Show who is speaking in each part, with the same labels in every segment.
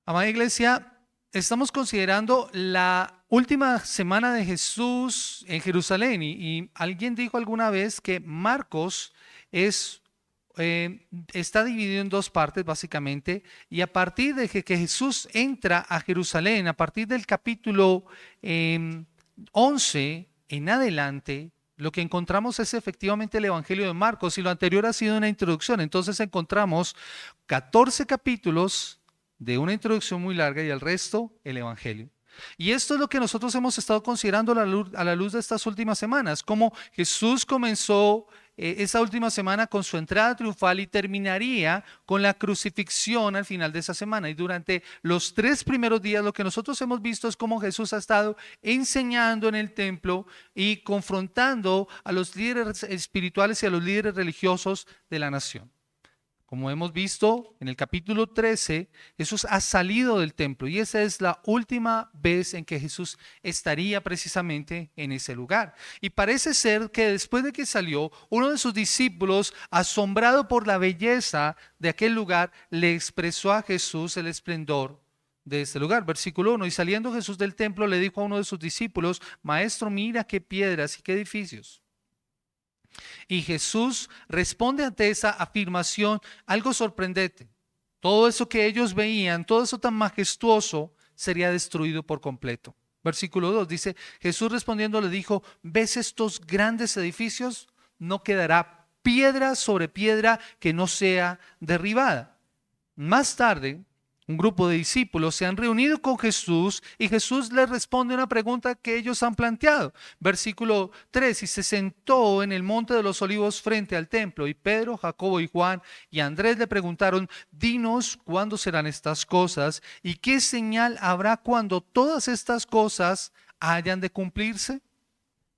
Speaker 1: Amada iglesia, estamos considerando la última semana de Jesús en Jerusalén y alguien dijo alguna vez que Marcos es, está dividido en dos partes básicamente, y a partir de que Jesús entra a Jerusalén, a partir del capítulo 11 en adelante, lo que encontramos es efectivamente el Evangelio de Marcos, y lo anterior ha sido una introducción. Entonces encontramos 14 capítulos de una introducción muy larga y el resto el Evangelio. Y esto es lo que nosotros hemos estado considerando a la luz de estas últimas semanas, cómo Jesús comenzó esa última semana con su entrada triunfal y terminaría con la crucifixión al final de esa semana. Y durante los 3 primeros días lo que nosotros hemos visto es cómo Jesús ha estado enseñando en el templo y confrontando a los líderes espirituales y a los líderes religiosos de la nación. Como hemos visto en el capítulo 13, Jesús ha salido del templo y esa es la última vez en que Jesús estaría precisamente en ese lugar. Y parece ser que después de que salió, uno de sus discípulos, asombrado por la belleza de aquel lugar, le expresó a Jesús el esplendor de este lugar. Versículo 1, y saliendo Jesús del templo le dijo a uno de sus discípulos: Maestro, mira qué piedras y qué edificios. Y Jesús responde ante esa afirmación algo sorprendente. Todo eso que ellos veían, todo eso tan majestuoso, sería destruido por completo. Versículo 2 dice: Jesús respondiendo le dijo: ¿ves estos grandes edificios? No quedará piedra sobre piedra que no sea derribada. Más tarde, un grupo de discípulos se han reunido con Jesús y Jesús les responde una pregunta que ellos han planteado. Versículo 3, y se sentó en el monte de los olivos frente al templo, y Pedro, Jacobo y Juan y Andrés le preguntaron: dinos cuándo serán estas cosas y qué señal habrá cuando todas estas cosas hayan de cumplirse.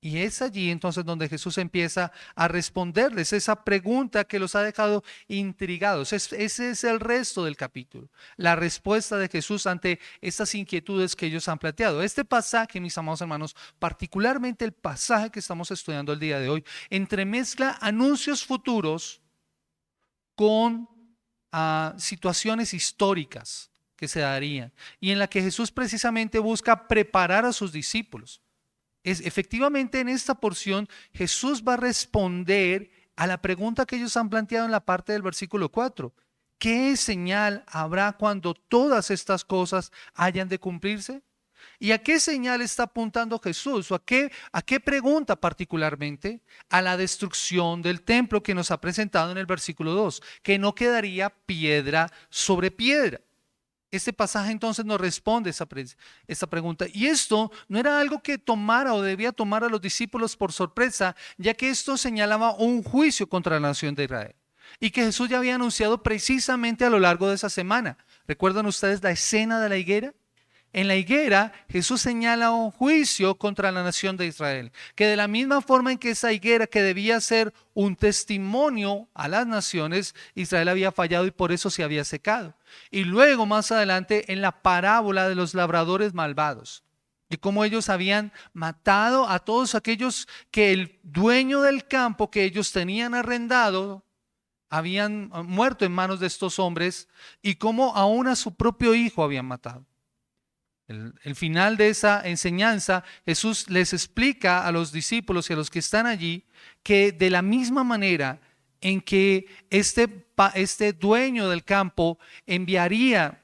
Speaker 1: Y es allí entonces donde Jesús empieza a responderles esa pregunta que los ha dejado intrigados. Ese es el resto del capítulo, la respuesta de Jesús ante estas inquietudes que ellos han planteado. Este pasaje, mis amados hermanos, particularmente el pasaje que estamos estudiando el día de hoy, entremezcla anuncios futuros con situaciones históricas que se darían y en la que Jesús precisamente busca preparar a sus discípulos. Efectivamente, en esta porción Jesús va a responder a la pregunta que ellos han planteado en la parte del versículo 4. ¿Qué señal habrá cuando todas estas cosas hayan de cumplirse? ¿Y a qué señal está apuntando Jesús? ¿O a qué pregunta particularmente? A la destrucción del templo que nos ha presentado en el versículo 2, que no quedaría piedra sobre piedra. Este pasaje entonces nos responde esta pregunta. Y esto no era algo que tomara o debía tomar a los discípulos por sorpresa, ya que esto señalaba un juicio contra la nación de Israel. Y que Jesús ya había anunciado precisamente a lo largo de esa semana. ¿Recuerdan ustedes la escena de la higuera? En la higuera, Jesús señala un juicio contra la nación de Israel, que de la misma forma en que esa higuera que debía ser un testimonio a las naciones, Israel había fallado y por eso se había secado. Y luego más adelante en la parábola de los labradores malvados, y cómo ellos habían matado a todos aquellos que el dueño del campo que ellos tenían arrendado habían muerto en manos de estos hombres, y cómo aún a su propio hijo habían matado. El final de esa enseñanza, Jesús les explica a los discípulos y a los que están allí que de la misma manera en que este dueño del campo enviaría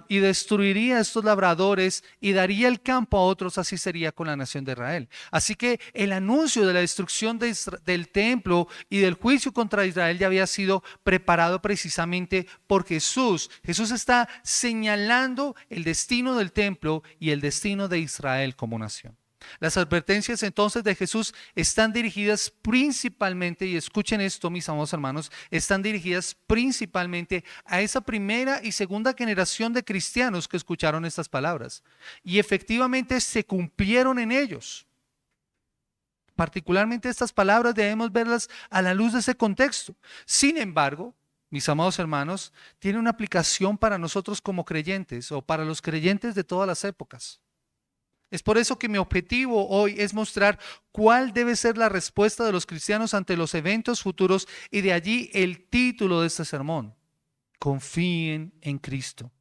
Speaker 1: y destruiría a estos labradores y daría el campo a otros, así sería con la nación de Israel. Así que el anuncio de la destrucción del templo y del juicio contra Israel ya había sido preparado precisamente por Jesús. Jesús está señalando el destino del templo y el destino de Israel como nación. Las advertencias entonces de Jesús están dirigidas principalmente, y escuchen esto mis amados hermanos, están dirigidas principalmente a esa primera y segunda generación de cristianos que escucharon estas palabras. Y efectivamente se cumplieron en ellos. Particularmente estas palabras debemos verlas a la luz de ese contexto. Sin embargo, mis amados hermanos, tiene una aplicación para nosotros como creyentes o para los creyentes de todas las épocas. Es por eso que mi objetivo hoy es mostrar cuál debe ser la respuesta de los cristianos ante los eventos futuros, y de allí el título de este sermón: confíen en Cristo.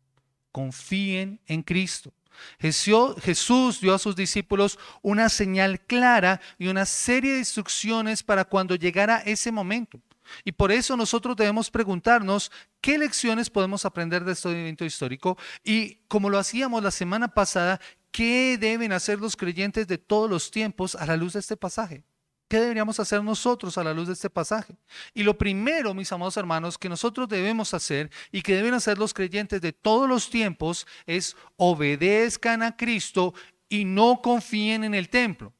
Speaker 1: confíen en Cristo. Jesús dio a sus discípulos una señal clara y una serie de instrucciones para cuando llegara ese momento. Y por eso nosotros debemos preguntarnos qué lecciones podemos aprender de este evento histórico y, como lo hacíamos la semana pasada, qué deben hacer los creyentes de todos los tiempos a la luz de este pasaje. ¿Qué deberíamos hacer nosotros a la luz de este pasaje? Y lo primero, mis amados hermanos, que nosotros debemos hacer y que deben hacer los creyentes de todos los tiempos es obedezcan a Cristo y no confíen en el templo.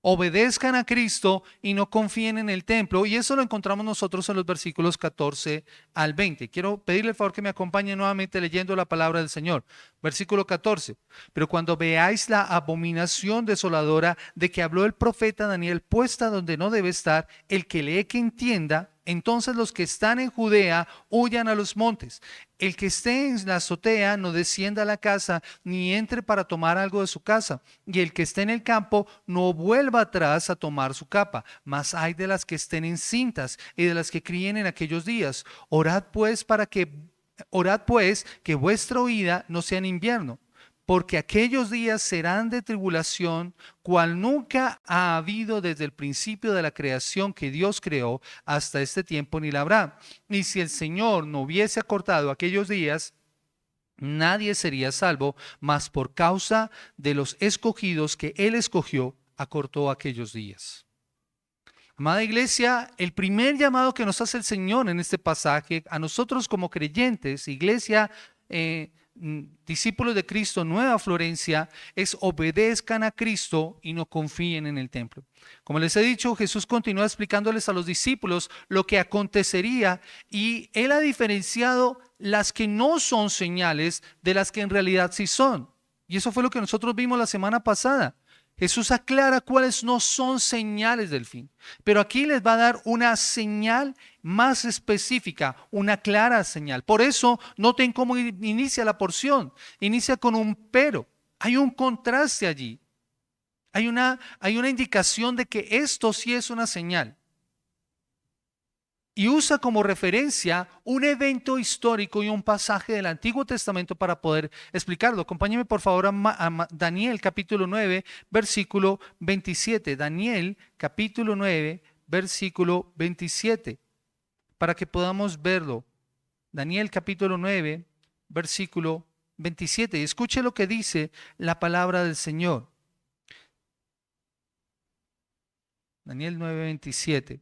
Speaker 1: Obedezcan a Cristo y no confíen en el templo. Y eso lo encontramos nosotros en los versículos 14 al 20. Quiero pedirle el favor que me acompañe nuevamente leyendo la palabra del Señor. Versículo 14. Pero cuando veáis la abominación desoladora de que habló el profeta Daniel puesta donde no debe estar, el que lee que entienda, entonces los que están en Judea huyan a los montes. El que esté en la azotea no descienda a la casa, ni entre para tomar algo de su casa. Y el que esté en el campo no vuelva atrás a tomar su capa. Mas hay de las que estén encintas y de las que críen en aquellos días. Orad pues que vuestra huida no sea en invierno, porque aquellos días serán de tribulación, cual nunca ha habido desde el principio de la creación que Dios creó hasta este tiempo, ni la habrá. Y si el Señor no hubiese acortado aquellos días, nadie sería salvo, mas por causa de los escogidos que Él escogió, acortó aquellos días. Amada iglesia, el primer llamado que nos hace el Señor en este pasaje, a nosotros como creyentes, iglesia, discípulos de Cristo, Nueva Florencia, es obedezcan a Cristo y no confíen en el templo. Como les he dicho, Jesús continúa explicándoles a los discípulos lo que acontecería y Él ha diferenciado las que no son señales de las que en realidad sí son. Y eso fue lo que nosotros vimos la semana pasada. Jesús aclara cuáles no son señales del fin, pero aquí les va a dar una señal más específica, una clara señal. Por eso, noten cómo inicia la porción. Inicia con un pero. Hay un contraste allí. Hay una indicación de que esto sí es una señal. Y usa como referencia un evento histórico y un pasaje del Antiguo Testamento para poder explicarlo. Acompáñeme por favor a Daniel capítulo 9, versículo 27. Daniel capítulo 9, versículo 27. Para que podamos verlo. Daniel capítulo 9, versículo 27. Y escuche lo que dice la palabra del Señor. Daniel 9, 27.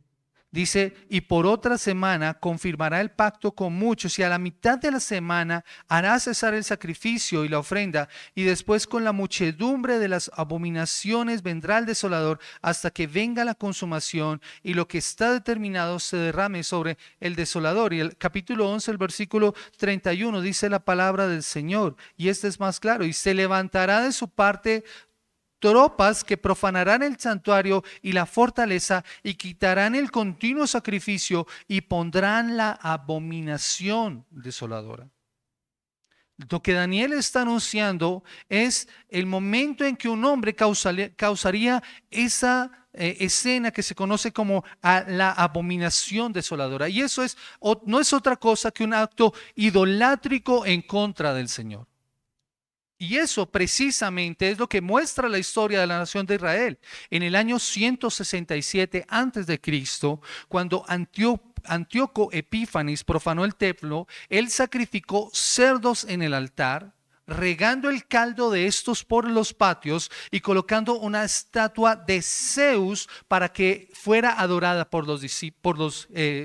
Speaker 1: Dice, y por otra semana confirmará el pacto con muchos y a la mitad de la semana hará cesar el sacrificio y la ofrenda y después con la muchedumbre de las abominaciones vendrá el desolador hasta que venga la consumación y lo que está determinado se derrame sobre el desolador. Y el capítulo 11, el versículo 31 dice la palabra del Señor y este es más claro, y se levantará de su parte tropas que profanarán el santuario y la fortaleza y quitarán el continuo sacrificio y pondrán la abominación desoladora. Lo que Daniel está anunciando es el momento en que un hombre causaría esa escena que se conoce como la abominación desoladora. Y eso no es otra cosa que un acto idolátrico en contra del Señor. Y eso precisamente es lo que muestra la historia de la nación de Israel. En el año 167 a.C., cuando Antíoco Epífanes profanó el templo, él sacrificó cerdos en el altar, regando el caldo de estos por los patios y colocando una estatua de Zeus para que fuera adorada por los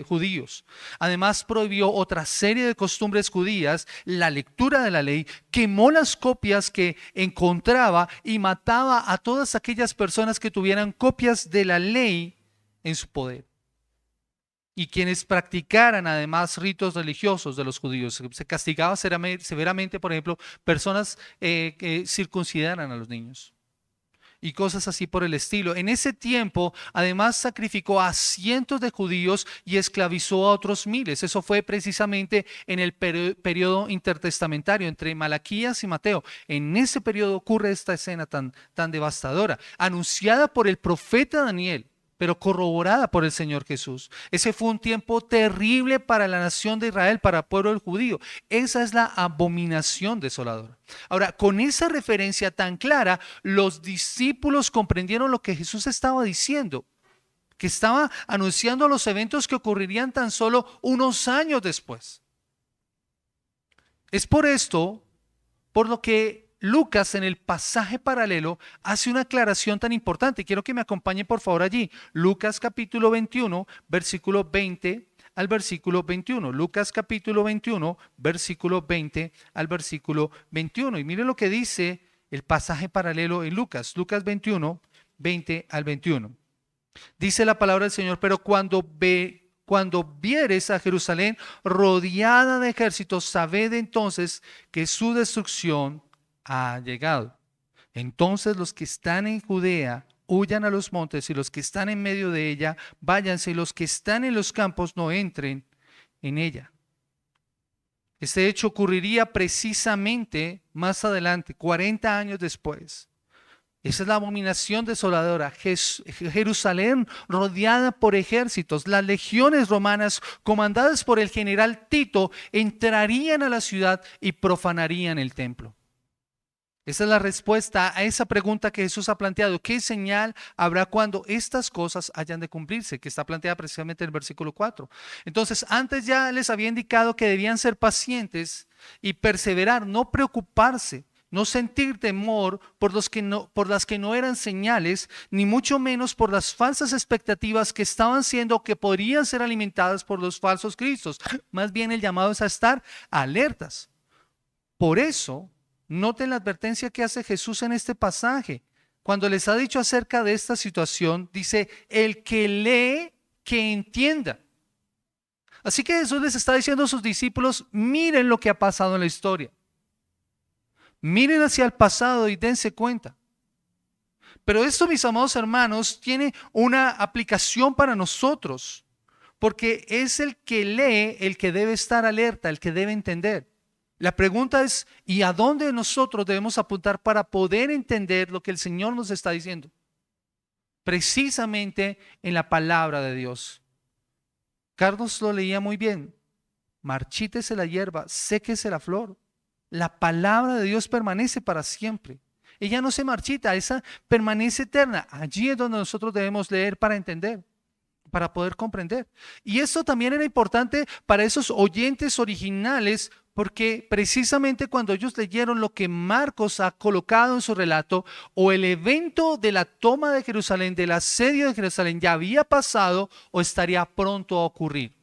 Speaker 1: judíos. Además prohibió otra serie de costumbres judías, la lectura de la ley, quemó las copias que encontraba y mataba a todas aquellas personas que tuvieran copias de la ley en su poder. Y quienes practicaran además ritos religiosos de los judíos. Se castigaba severamente, por ejemplo, personas que circuncidaran a los niños. Y cosas así por el estilo. En ese tiempo, además, sacrificó a cientos de judíos y esclavizó a otros miles. Eso fue precisamente en el periodo intertestamentario, entre Malaquías y Mateo. En ese periodo ocurre esta escena tan devastadora, anunciada por el profeta Daniel. pero corroborada por el Señor Jesús. Ese fue un tiempo terrible para la nación de Israel, para el pueblo judío. Esa es la abominación desoladora. Ahora, con esa referencia tan clara, los discípulos comprendieron lo que Jesús estaba diciendo, que estaba anunciando los eventos que ocurrirían tan solo unos años después. Es por esto, por lo que Lucas en el pasaje paralelo hace una aclaración tan importante. Quiero que me acompañen por favor allí. Lucas capítulo 21, versículo 20 al versículo 21. Lucas capítulo 21, versículo 20 al versículo 21. Y mire lo que dice el pasaje paralelo en Lucas. Lucas 21, 20 al 21. Dice la palabra del Señor: pero cuando vieres a Jerusalén rodeada de ejércitos, sabed entonces que su destrucción ha llegado. Entonces los que están en Judea huyan a los montes, y los que están en medio de ella váyanse, y los que están en los campos no entren en ella. Este hecho ocurriría precisamente más adelante, 40 años después. Esa es la abominación desoladora. Jerusalén rodeada por ejércitos. Las legiones romanas, comandadas por el general Tito, entrarían a la ciudad y profanarían el templo. Esa es la respuesta a esa pregunta que Jesús ha planteado. ¿Qué señal habrá cuando estas cosas hayan de cumplirse? Que está planteada precisamente en el versículo 4. Entonces, antes ya les había indicado que debían ser pacientes y perseverar, no preocuparse, no sentir temor por las que no eran señales, ni mucho menos por las falsas expectativas que estaban siendo o que podrían ser alimentadas por los falsos cristos. Más bien el llamado es a estar alertas. Por eso, noten la advertencia que hace Jesús en este pasaje. Cuando les ha dicho acerca de esta situación, dice: el que lee, que entienda. Así que Jesús les está diciendo a sus discípulos: miren lo que ha pasado en la historia. Miren hacia el pasado y dense cuenta. Pero esto, mis amados hermanos, tiene una aplicación para nosotros, porque es el que lee el que debe estar alerta, el que debe entender. La pregunta es: ¿y a dónde nosotros debemos apuntar para poder entender lo que el Señor nos está diciendo? Precisamente en la palabra de Dios. Carlos lo leía muy bien: marchítese la hierba, séquese la flor. La palabra de Dios permanece para siempre. Ella no se marchita, esa permanece eterna. Allí es donde nosotros debemos leer para entender, para poder comprender. Y esto también era importante para esos oyentes originales, porque precisamente cuando ellos leyeron lo que Marcos ha colocado en su relato, o el evento de la toma de Jerusalén, del asedio de Jerusalén, ya había pasado o estaría pronto a ocurrir.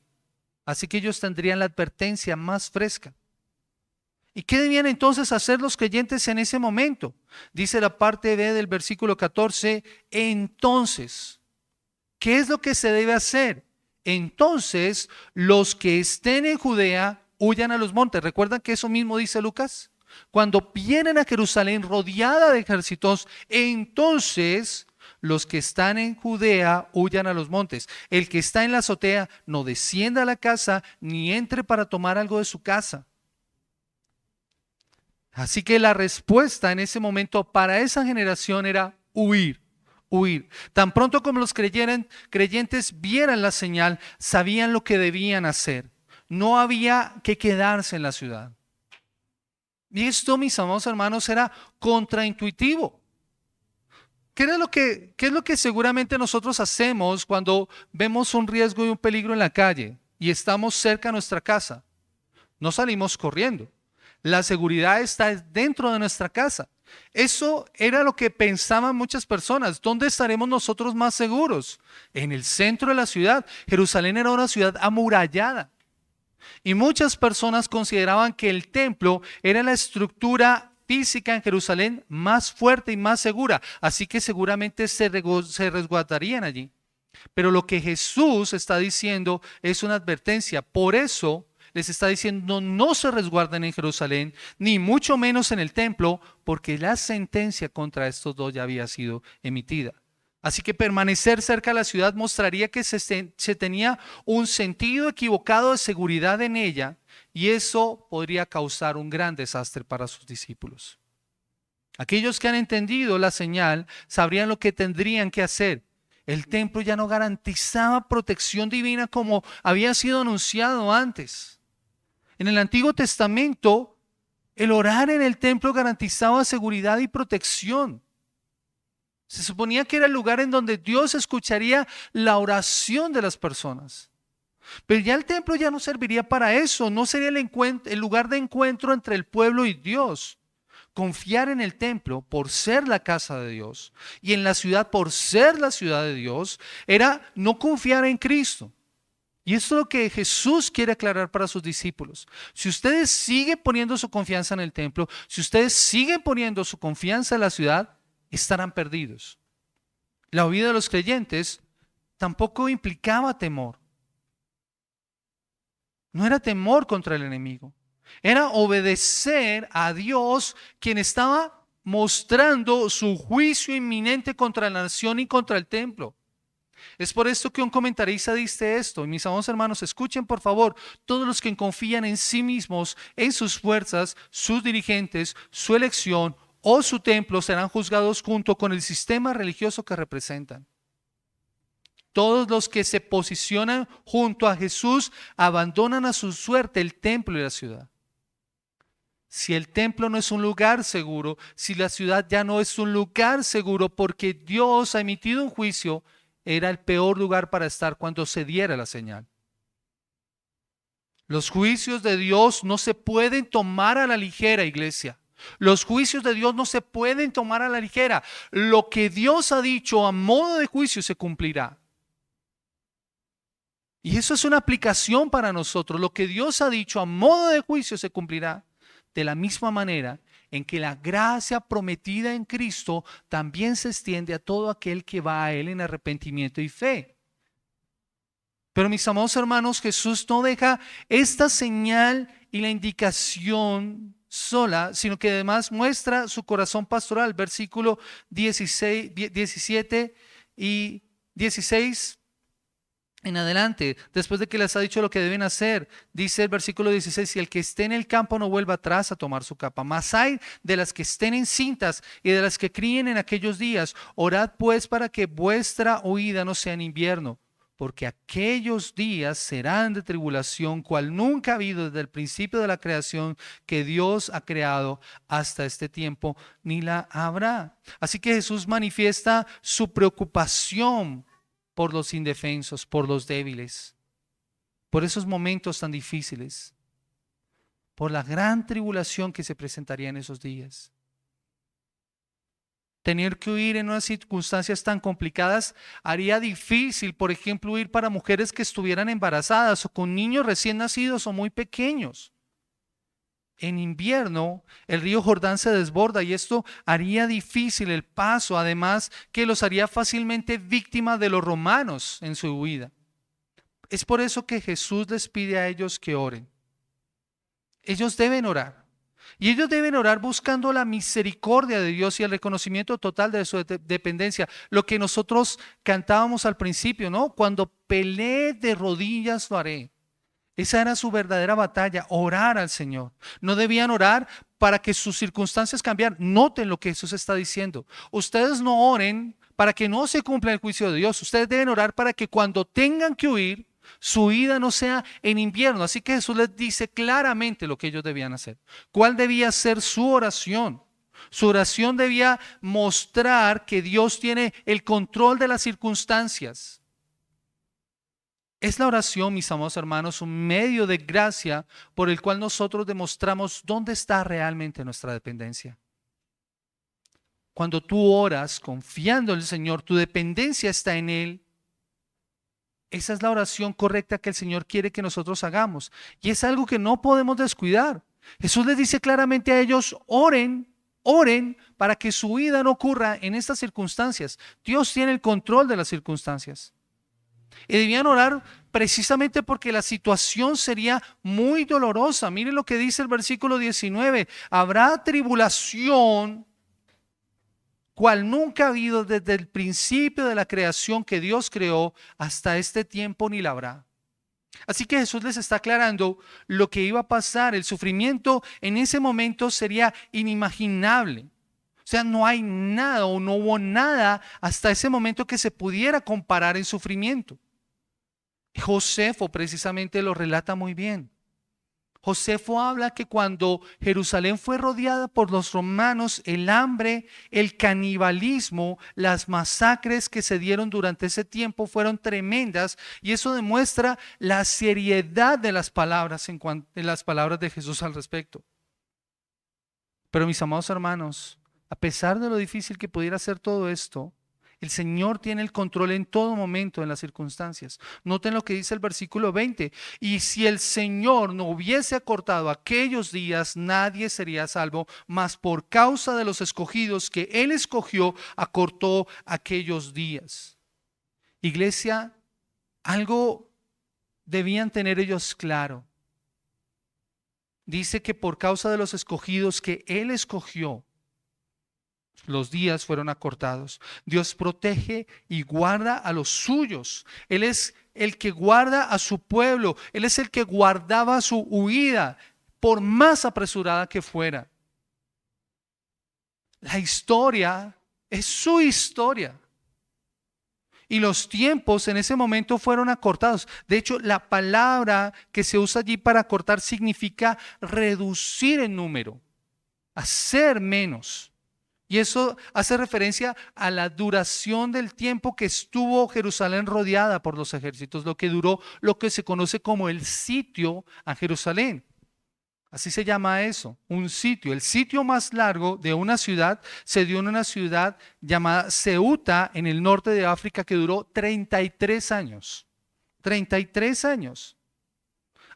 Speaker 1: Así que ellos tendrían la advertencia más fresca. ¿Y qué debían entonces hacer los creyentes en ese momento? Dice la parte B del versículo 14, entonces, ¿qué es lo que se debe hacer? Entonces, los que estén en Judea huyan a los montes. ¿Recuerdan que eso mismo dice Lucas? Cuando vienen a Jerusalén rodeada de ejércitos, entonces los que están en Judea huyan a los montes. El que está en la azotea no descienda a la casa ni entre para tomar algo de su casa. Así que la respuesta en ese momento para esa generación era huir, huir. Tan pronto como los creyentes vieran la señal, sabían lo que debían hacer. No había que quedarse en la ciudad. Y esto, mis amados hermanos, era contraintuitivo. ¿Qué es lo que seguramente nosotros hacemos cuando vemos un riesgo y un peligro en la calle y estamos cerca de nuestra casa? No salimos corriendo. La seguridad está dentro de nuestra casa. Eso era lo que pensaban muchas personas. ¿Dónde estaremos nosotros más seguros? En el centro de la ciudad. Jerusalén era una ciudad amurallada. Y muchas personas consideraban que el templo era la estructura física en Jerusalén más fuerte y más segura. Así que seguramente se resguardarían allí. Pero lo que Jesús está diciendo es una advertencia. Por eso les está diciendo: no se resguarden en Jerusalén, ni mucho menos en el templo, porque la sentencia contra estos dos ya había sido emitida. Así que permanecer cerca de la ciudad mostraría que se tenía un sentido equivocado de seguridad en ella, y eso podría causar un gran desastre para sus discípulos. Aquellos que han entendido la señal sabrían lo que tendrían que hacer. El templo ya no garantizaba protección divina como había sido anunciado antes. En el Antiguo Testamento, el orar en el templo garantizaba seguridad y protección. Se suponía que era el lugar en donde Dios escucharía la oración de las personas. Pero ya el templo ya no serviría para eso, no sería el lugar de encuentro entre el pueblo y Dios. Confiar en el templo por ser la casa de Dios y en la ciudad por ser la ciudad de Dios era no confiar en Cristo. Y esto es lo que Jesús quiere aclarar para sus discípulos. Si ustedes siguen poniendo su confianza en el templo, si ustedes siguen poniendo su confianza en la ciudad, estarán perdidos. La huida de los creyentes tampoco implicaba temor. No era temor contra el enemigo. Era obedecer a Dios, quien estaba mostrando su juicio inminente contra la nación y contra el templo. Es por esto que un comentarista dice esto. Y mis amados hermanos, escuchen por favor: todos los que confían en sí mismos, en sus fuerzas, sus dirigentes, su elección o su templo serán juzgados junto con el sistema religioso que representan. Todos los que se posicionan junto a Jesús abandonan a su suerte el templo y la ciudad. Si el templo no es un lugar seguro, si la ciudad ya no es un lugar seguro porque Dios ha emitido un juicio, era el peor lugar para estar cuando se diera la señal. Los juicios de Dios no se pueden tomar a la ligera, iglesia. Los juicios de Dios no se pueden tomar a la ligera. Lo que Dios ha dicho a modo de juicio se cumplirá. Y eso es una aplicación para nosotros. Lo que Dios ha dicho a modo de juicio se cumplirá. De la misma manera en que la gracia prometida en Cristo también se extiende a todo aquel que va a Él en arrepentimiento y fe. Pero mis amados hermanos, Jesús no deja esta señal y la indicación sola, sino que además muestra su corazón pastoral. Versículo 17 y 16 en adelante, después de que les ha dicho lo que deben hacer, dice el versículo 16: si el que esté en el campo no vuelva atrás a tomar su capa, mas hay de las que estén encintas y de las que críen en aquellos días. Orad pues para que vuestra huida no sea en invierno, porque aquellos días serán de tribulación, cual nunca ha habido desde el principio de la creación que Dios ha creado hasta este tiempo, ni la habrá. Así que Jesús manifiesta su preocupación por los indefensos, por los débiles, por esos momentos tan difíciles, por la gran tribulación que se presentaría en esos días. Tener que huir en unas circunstancias tan complicadas haría difícil, por ejemplo, huir para mujeres que estuvieran embarazadas o con niños recién nacidos o muy pequeños. En invierno, el río Jordán se desborda y esto haría difícil el paso, además que los haría fácilmente víctimas de los romanos en su huida. Es por eso que Jesús les pide a ellos que oren. Ellos deben orar. Y ellos deben orar buscando la misericordia de Dios y el reconocimiento total de su dependencia. Lo que nosotros cantábamos al principio, ¿no? Cuando peleé de rodillas lo haré. Esa era su verdadera batalla, orar al Señor. No debían orar para que sus circunstancias cambiaran. Noten lo que Jesús está diciendo. Ustedes no oren para que no se cumpla el juicio de Dios. Ustedes deben orar para que cuando tengan que huir, su huida no sea en invierno. Así que Jesús les dice claramente lo que ellos debían hacer. ¿Cuál debía ser su oración? Su oración debía mostrar que Dios tiene el control de las circunstancias. Es la oración, mis amados hermanos, un medio de gracia por el cual nosotros demostramos dónde está realmente nuestra dependencia. Cuando tú oras confiando en el Señor, tu dependencia está en Él. Esa es la oración correcta que el Señor quiere que nosotros hagamos. Y es algo que no podemos descuidar. Jesús les dice claramente a ellos: oren, oren para que su vida no ocurra en estas circunstancias. Dios tiene el control de las circunstancias. Y debían orar precisamente porque la situación sería muy dolorosa. Miren lo que dice el versículo 19: habrá tribulación cual nunca ha habido desde el principio de la creación que Dios creó hasta este tiempo, ni la habrá. Así que Jesús les está aclarando lo que iba a pasar. El sufrimiento en ese momento sería inimaginable. O sea, no hay nada o no hubo nada hasta ese momento que se pudiera comparar en sufrimiento. Josefo precisamente lo relata muy bien. Josefo habla que cuando Jerusalén fue rodeada por los romanos, el hambre, el canibalismo, las masacres que se dieron durante ese tiempo fueron tremendas, y eso demuestra la seriedad de las palabras en las palabras de Jesús al respecto. Pero mis amados hermanos, a pesar de lo difícil que pudiera ser todo esto, el Señor tiene el control en todo momento en las circunstancias. Noten lo que dice el versículo 20. Y si el Señor no hubiese acortado aquellos días, nadie sería salvo, mas por causa de los escogidos que Él escogió, acortó aquellos días. Iglesia, algo debían tener ellos claro. Dice que por causa de los escogidos que Él escogió, los días fueron acortados. Dios protege y guarda a los suyos. Él es el que guarda a su pueblo. Él es el que guardaba su huida, por más apresurada que fuera. La historia es su historia. Y los tiempos en ese momento fueron acortados. De hecho, la palabra que se usa allí para acortar significa reducir en número, hacer menos. Y eso hace referencia a la duración del tiempo que estuvo Jerusalén rodeada por los ejércitos, lo que duró lo que se conoce como el sitio a Jerusalén. Así se llama eso, un sitio. El sitio más largo de una ciudad se dio en una ciudad llamada Ceuta en el norte de África que duró 33 años. 33 años.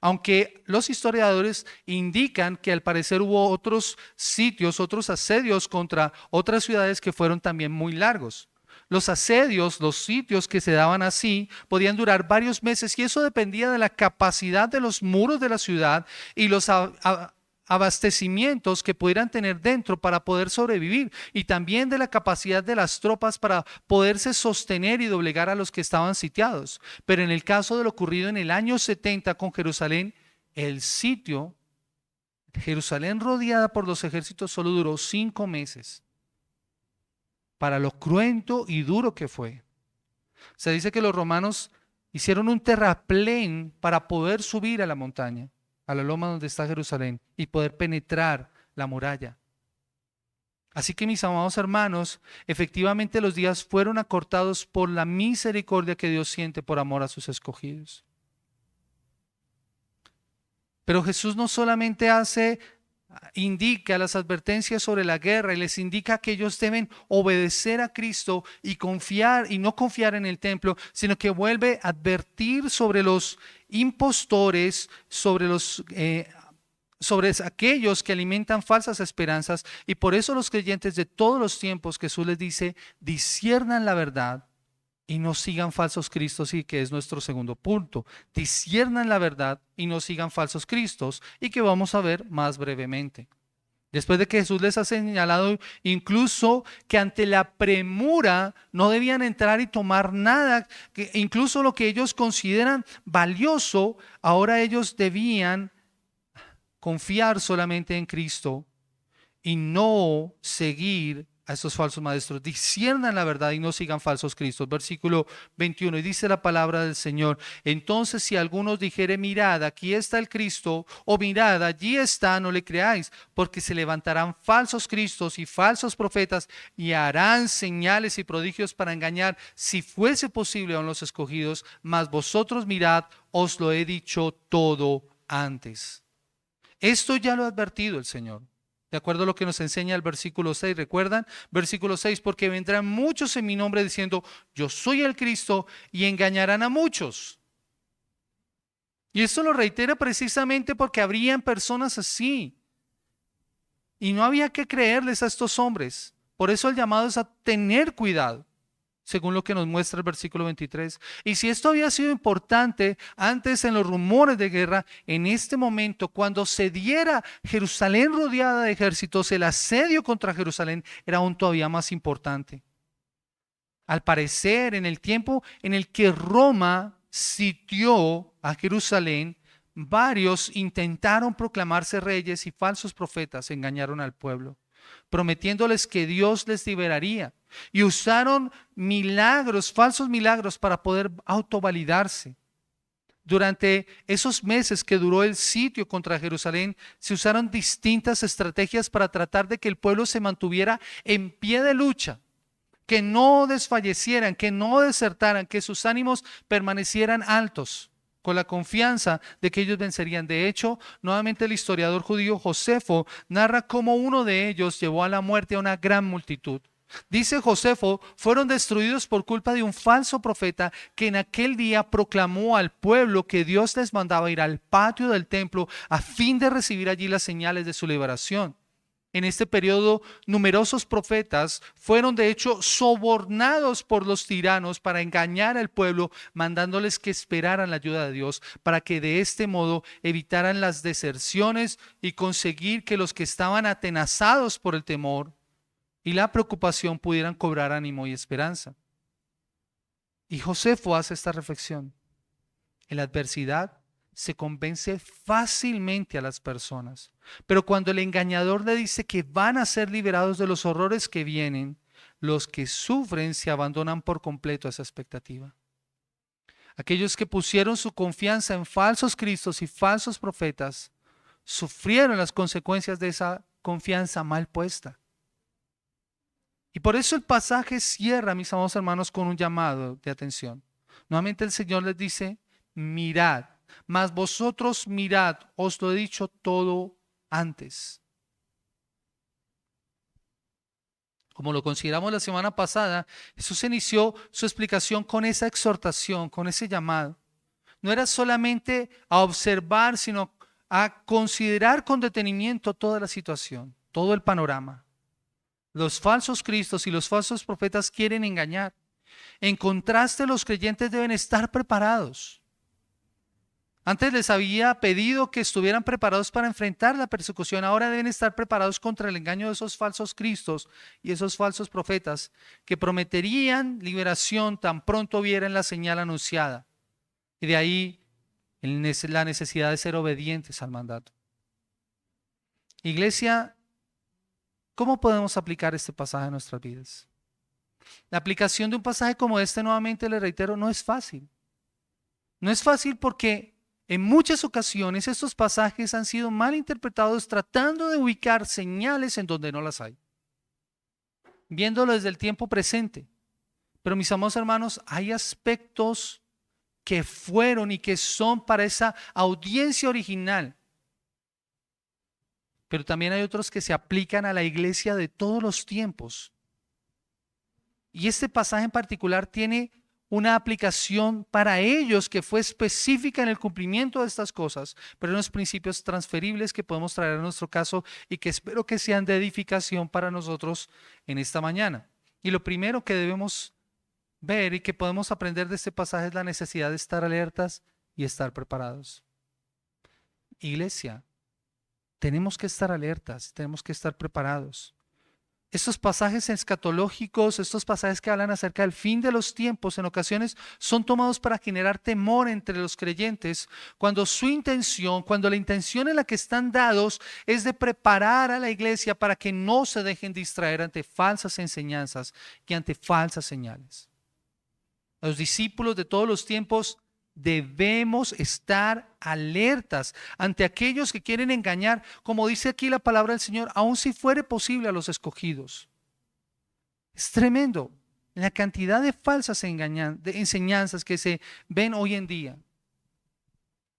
Speaker 1: Aunque los historiadores indican que al parecer hubo otros sitios, otros asedios contra otras ciudades que fueron también muy largos. Los asedios, los sitios que se daban así, podían durar varios meses y eso dependía de la capacidad de los muros de la ciudad y los abastecimientos que pudieran tener dentro para poder sobrevivir y también de la capacidad de las tropas para poderse sostener y doblegar a los que estaban sitiados. Pero en el caso de lo ocurrido en el año 70 con Jerusalén, el sitio, Jerusalén rodeada por los ejércitos, solo duró 5 meses. Para lo cruento y duro que fue. Se dice que los romanos hicieron un terraplén para poder subir a la montaña, a la loma donde está Jerusalén, y poder penetrar la muralla. Así que mis amados hermanos, efectivamente los días fueron acortados por la misericordia que Dios siente por amor a sus escogidos. Pero Jesús no solamente indica las advertencias sobre la guerra y les indica que ellos deben obedecer a Cristo y confiar y no confiar en el templo, sino que vuelve a advertir sobre los impostores, sobre aquellos que alimentan falsas esperanzas, y por eso los creyentes de todos los tiempos, Jesús les dice, disciernan la verdad y no sigan falsos cristos, y que es nuestro segundo punto. Disciernan la verdad y no sigan falsos cristos, y que vamos a ver más brevemente. Después de que Jesús les ha señalado incluso que ante la premura no debían entrar y tomar nada, que incluso lo que ellos consideran valioso, ahora ellos debían confiar solamente en Cristo y no seguir a estos falsos maestros. Disciernan la verdad y no sigan falsos cristos. Versículo 21, y dice la palabra del Señor: entonces si algunos dijere, mirad, aquí está el Cristo, o mirad, allí está, no le creáis, porque se levantarán falsos cristos y falsos profetas y harán señales y prodigios para engañar, si fuese posible, a los escogidos. Mas vosotros mirad, os lo he dicho todo antes. Esto ya lo ha advertido el Señor. De acuerdo a lo que nos enseña el versículo 6, ¿recuerdan? Versículo 6, porque vendrán muchos en mi nombre diciendo, yo soy el Cristo, y engañarán a muchos. Y esto lo reitera precisamente porque habrían personas así. Y no había que creerles a estos hombres. Por eso el llamado es a tener cuidado, según lo que nos muestra el versículo 23. Y si esto había sido importante antes en los rumores de guerra, en este momento, cuando se diera Jerusalén rodeada de ejércitos, el asedio contra Jerusalén era aún todavía más importante. Al parecer, en el tiempo en el que Roma sitió a Jerusalén, varios intentaron proclamarse reyes y falsos profetas engañaron al pueblo. prometiéndoles que Dios les liberaría. Y usaron milagros, falsos milagros, para poder autovalidarse. Durante esos meses que duró el sitio contra Jerusalén, se usaron distintas estrategias para tratar de que el pueblo se mantuviera en pie de lucha, que no desfallecieran, que no desertaran, que sus ánimos permanecieran altos, con la confianza de que ellos vencerían. De hecho, nuevamente el historiador judío Josefo narra cómo uno de ellos llevó a la muerte a una gran multitud. Dice Josefo, fueron destruidos por culpa de un falso profeta que en aquel día proclamó al pueblo que Dios les mandaba ir al patio del templo a fin de recibir allí las señales de su liberación. En este periodo, numerosos profetas fueron de hecho sobornados por los tiranos para engañar al pueblo, mandándoles que esperaran la ayuda de Dios, para que de este modo evitaran las deserciones y conseguir que los que estaban atenazados por el temor y la preocupación pudieran cobrar ánimo y esperanza. Y Josefo hace esta reflexión: en la adversidad se convence fácilmente a las personas, pero cuando el engañador le dice que van a ser liberados de los horrores que vienen, los que sufren se abandonan por completo a esa expectativa. Aquellos que pusieron su confianza en falsos cristos y falsos profetas sufrieron las consecuencias de esa confianza mal puesta. Y por eso el pasaje cierra, mis amados hermanos, con un llamado de atención. Nuevamente el Señor les dice: mirad, mas vosotros mirad, os lo he dicho todo antes. Como lo consideramos la semana pasada, Jesús inició su explicación con esa exhortación, con ese llamado. No era solamente a observar, sino a considerar con detenimiento toda la situación, todo el panorama. Los falsos cristos y los falsos profetas quieren engañar. En contraste, los creyentes deben estar preparados. Antes les había pedido que estuvieran preparados para enfrentar la persecución. Ahora deben estar preparados contra el engaño de esos falsos cristos y esos falsos profetas que prometerían liberación tan pronto vieran la señal anunciada. Y de ahí la necesidad de ser obedientes al mandato. Iglesia, ¿cómo podemos aplicar este pasaje a nuestras vidas? La aplicación de un pasaje como este, nuevamente le reitero, no es fácil. No es fácil porque en muchas ocasiones estos pasajes han sido mal interpretados tratando de ubicar señales en donde no las hay, viéndolo desde el tiempo presente. Pero mis amados hermanos, hay aspectos que fueron y que son para esa audiencia original. Pero también hay otros que se aplican a la iglesia de todos los tiempos. Y este pasaje en particular tiene una aplicación para ellos que fue específica en el cumplimiento de estas cosas, pero unos principios transferibles que podemos traer a nuestro caso y que espero que sean de edificación para nosotros en esta mañana. Y lo primero que debemos ver y que podemos aprender de este pasaje es la necesidad de estar alertas y estar preparados. Iglesia, tenemos que estar alertas, tenemos que estar preparados. Estos pasajes escatológicos, estos pasajes que hablan acerca del fin de los tiempos, en ocasiones son tomados para generar temor entre los creyentes, cuando la intención en la que están dados es de preparar a la iglesia para que no se dejen distraer ante falsas enseñanzas y ante falsas señales. Los discípulos de todos los tiempos debemos estar alertas ante aquellos que quieren engañar, como dice aquí la palabra del Señor, aun si fuere posible a los escogidos. Es tremendo la cantidad de falsas de enseñanzas que se ven hoy en día.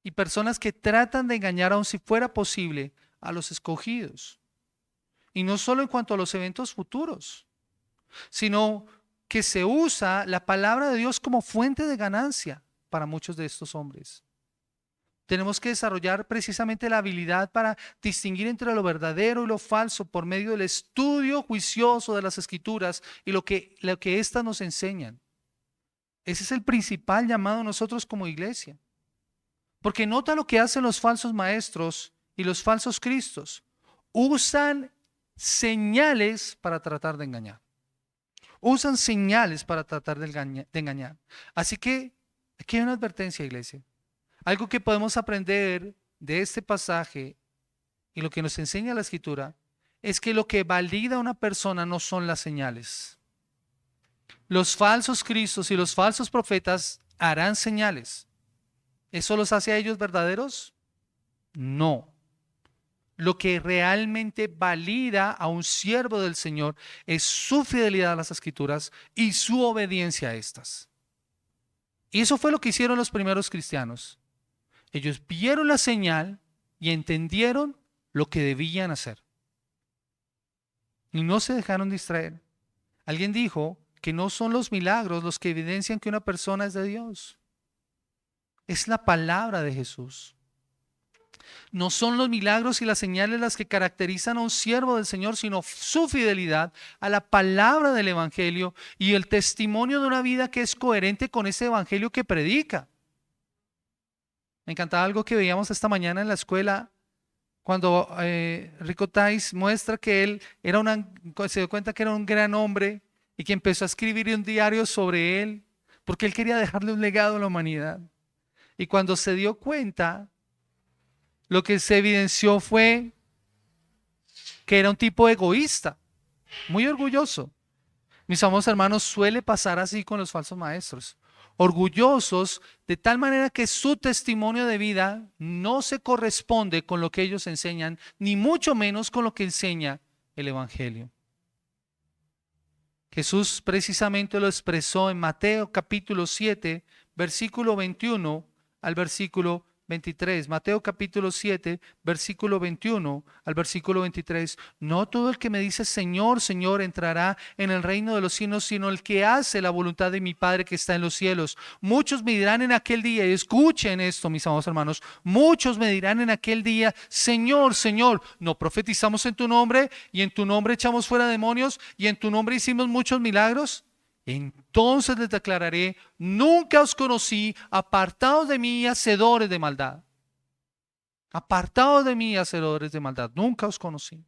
Speaker 1: Y personas que tratan de engañar, aun si fuera posible, a los escogidos. Y no solo en cuanto a los eventos futuros, sino que se usa la palabra de Dios como fuente de ganancia para muchos de estos hombres. Tenemos que desarrollar precisamente la habilidad para distinguir entre lo verdadero y lo falso por medio del estudio juicioso de las Escrituras y lo que éstas nos enseñan. Ese es el principal llamado a nosotros como iglesia. Porque nota lo que hacen los falsos maestros y los falsos cristos. Usan señales para tratar de engañar. Usan señales para tratar de engañar. Así que aquí hay una advertencia, iglesia. Algo que podemos aprender de este pasaje y lo que nos enseña la Escritura es que lo que valida a una persona no son las señales. Los falsos cristos y los falsos profetas harán señales. ¿Eso los hace a ellos verdaderos? No. Lo que realmente valida a un siervo del Señor es su fidelidad a las Escrituras y su obediencia a estas. Y eso fue lo que hicieron los primeros cristianos. Ellos vieron la señal y entendieron lo que debían hacer. Y no se dejaron distraer. Alguien dijo que no son los milagros los que evidencian que una persona es de Dios. Es la palabra de Jesús. No son los milagros y las señales las que caracterizan a un siervo del Señor, sino su fidelidad a la palabra del Evangelio y el testimonio de una vida que es coherente con ese Evangelio que predica. Me encantaba algo que veíamos esta mañana en la escuela, cuando Rico Tice muestra que él se dio cuenta que era un gran hombre y que empezó a escribir un diario sobre él, porque él quería dejarle un legado a la humanidad. Y cuando se dio cuenta, lo que se evidenció fue que era un tipo egoísta, muy orgulloso. Mis amados hermanos, suele pasar así con los falsos maestros. Orgullosos de tal manera que su testimonio de vida no se corresponde con lo que ellos enseñan, ni mucho menos con lo que enseña el Evangelio. Jesús precisamente lo expresó en Mateo capítulo 7, versículo 21 al versículo 23. Mateo capítulo 7, versículo 21 al versículo 23. No todo el que me dice Señor, Señor entrará en el reino de los cielos, sino el que hace la voluntad de mi Padre que está en los cielos. Muchos me dirán en aquel día, y escuchen esto, mis amados hermanos, muchos me dirán en aquel día, Señor, Señor, ¿no profetizamos en tu nombre? Y en tu nombre echamos fuera demonios, y en tu nombre hicimos muchos milagros. Entonces les declararé, nunca os conocí, apartados de mí, hacedores de maldad. Apartados de mí, hacedores de maldad, nunca os conocí.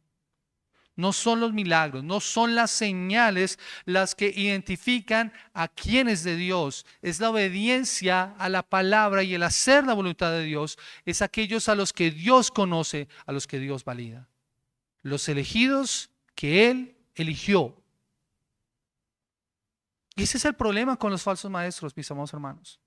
Speaker 1: No son los milagros, no son las señales las que identifican a quién es de Dios. Es la obediencia a la palabra y el hacer la voluntad de Dios. Es aquellos a los que Dios conoce, a los que Dios valida. Los elegidos que Él eligió. Y ese es el problema con los falsos maestros, mis amados hermanos,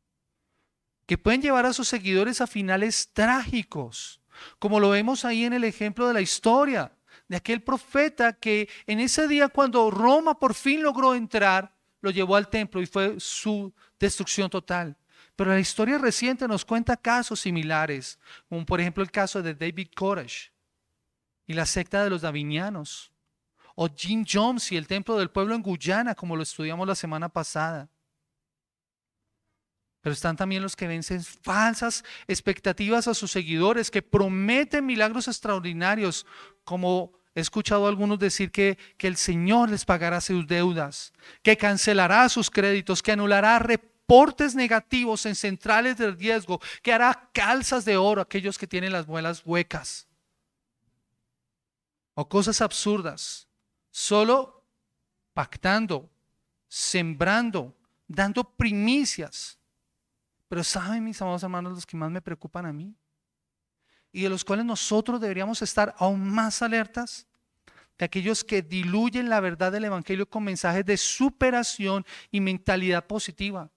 Speaker 1: que pueden llevar a sus seguidores a finales trágicos, como lo vemos ahí en el ejemplo de la historia, de aquel profeta que en ese día cuando Roma por fin logró entrar, lo llevó al templo y fue su destrucción total. Pero la historia reciente nos cuenta casos similares, como por ejemplo el caso de David Koresh y la secta de los davinianos. O Jim Jones y el templo del pueblo en Guyana, como lo estudiamos la semana pasada. Pero están también los que vencen falsas expectativas a sus seguidores, que prometen milagros extraordinarios, como he escuchado a algunos decir que el Señor les pagará sus deudas, que cancelará sus créditos, que anulará reportes negativos en centrales de riesgo, que hará calzas de oro a aquellos que tienen las muelas huecas. O cosas absurdas. Solo pactando, sembrando, dando primicias. Pero ¿saben, mis amados hermanos, los que más me preocupan a mí? Y de los cuales nosotros deberíamos estar aún más alertas, de aquellos que diluyen la verdad del Evangelio con mensajes de superación y mentalidad positiva,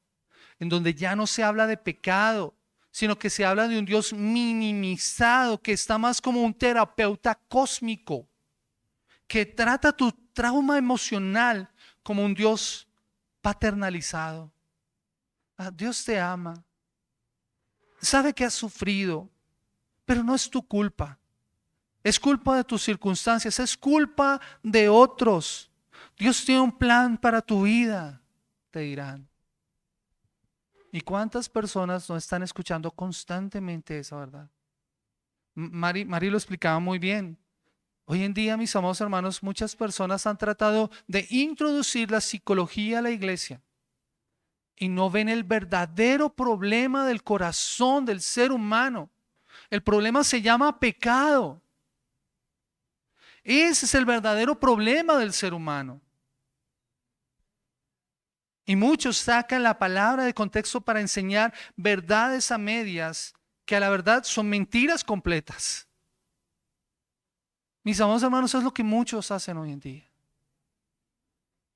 Speaker 1: en donde ya no se habla de pecado, sino que se habla de un Dios minimizado, que está más como un terapeuta cósmico, que trata tu trauma emocional como un Dios paternalizado. Dios te ama, sabe que has sufrido, pero no es tu culpa. Es culpa de tus circunstancias, es culpa de otros. Dios tiene un plan para tu vida, te dirán. ¿Y cuántas personas no están escuchando constantemente esa verdad? Mari lo explicaba muy bien. Hoy en día, mis amados hermanos, muchas personas han tratado de introducir la psicología a la iglesia y no ven el verdadero problema del corazón del ser humano. El problema se llama pecado. Ese es el verdadero problema del ser humano. Y muchos sacan la palabra de contexto para enseñar verdades a medias que a la verdad son mentiras completas. Mis amados hermanos, es lo que muchos hacen hoy en día.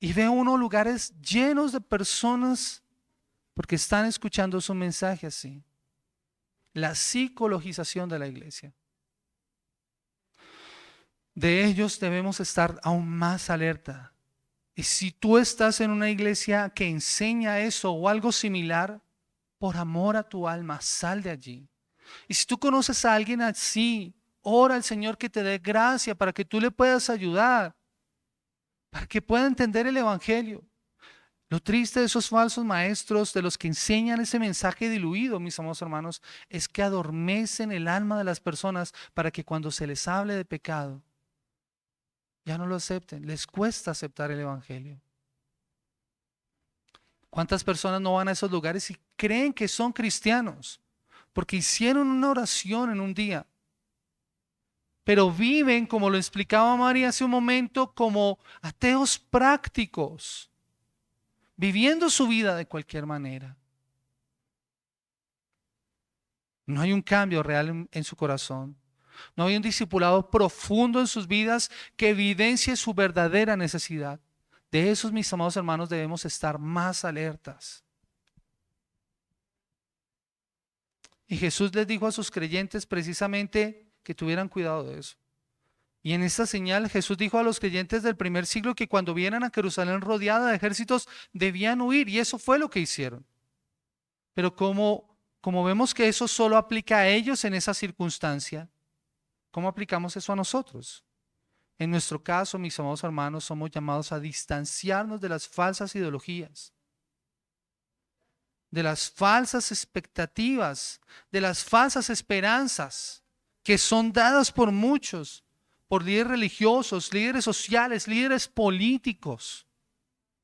Speaker 1: Y ve uno lugares llenos de personas porque están escuchando su mensaje así. La psicologización de la iglesia. De ellos debemos estar aún más alerta. Y si tú estás en una iglesia que enseña eso o algo similar, por amor a tu alma, sal de allí. Y si tú conoces a alguien así, ora al Señor que te dé gracia para que tú le puedas ayudar, para que pueda entender el evangelio. Lo triste de esos falsos maestros, de los que enseñan ese mensaje diluido, mis amados hermanos, es que adormecen el alma de las personas para que cuando se les hable de pecado, ya no lo acepten. Les cuesta aceptar el evangelio. ¿Cuántas personas no van a esos lugares y creen que son cristianos? Porque hicieron una oración en un día, pero viven, como lo explicaba María hace un momento, como ateos prácticos, viviendo su vida de cualquier manera. No hay un cambio real en su corazón. No hay un discipulado profundo en sus vidas que evidencie su verdadera necesidad. De esos, mis amados hermanos, debemos estar más alertas. Y Jesús les dijo a sus creyentes precisamente que tuvieran cuidado de eso. Y en esta señal Jesús dijo a los creyentes del primer siglo que cuando vieran a Jerusalén rodeada de ejércitos debían huir, y eso fue lo que hicieron. Pero como vemos que eso solo aplica a ellos en esa circunstancia, ¿cómo aplicamos eso a nosotros? En nuestro caso, mis amados hermanos, somos llamados a distanciarnos de las falsas ideologías, de las falsas expectativas, de las falsas esperanzas que son dadas por muchos, por líderes religiosos, líderes sociales, líderes políticos.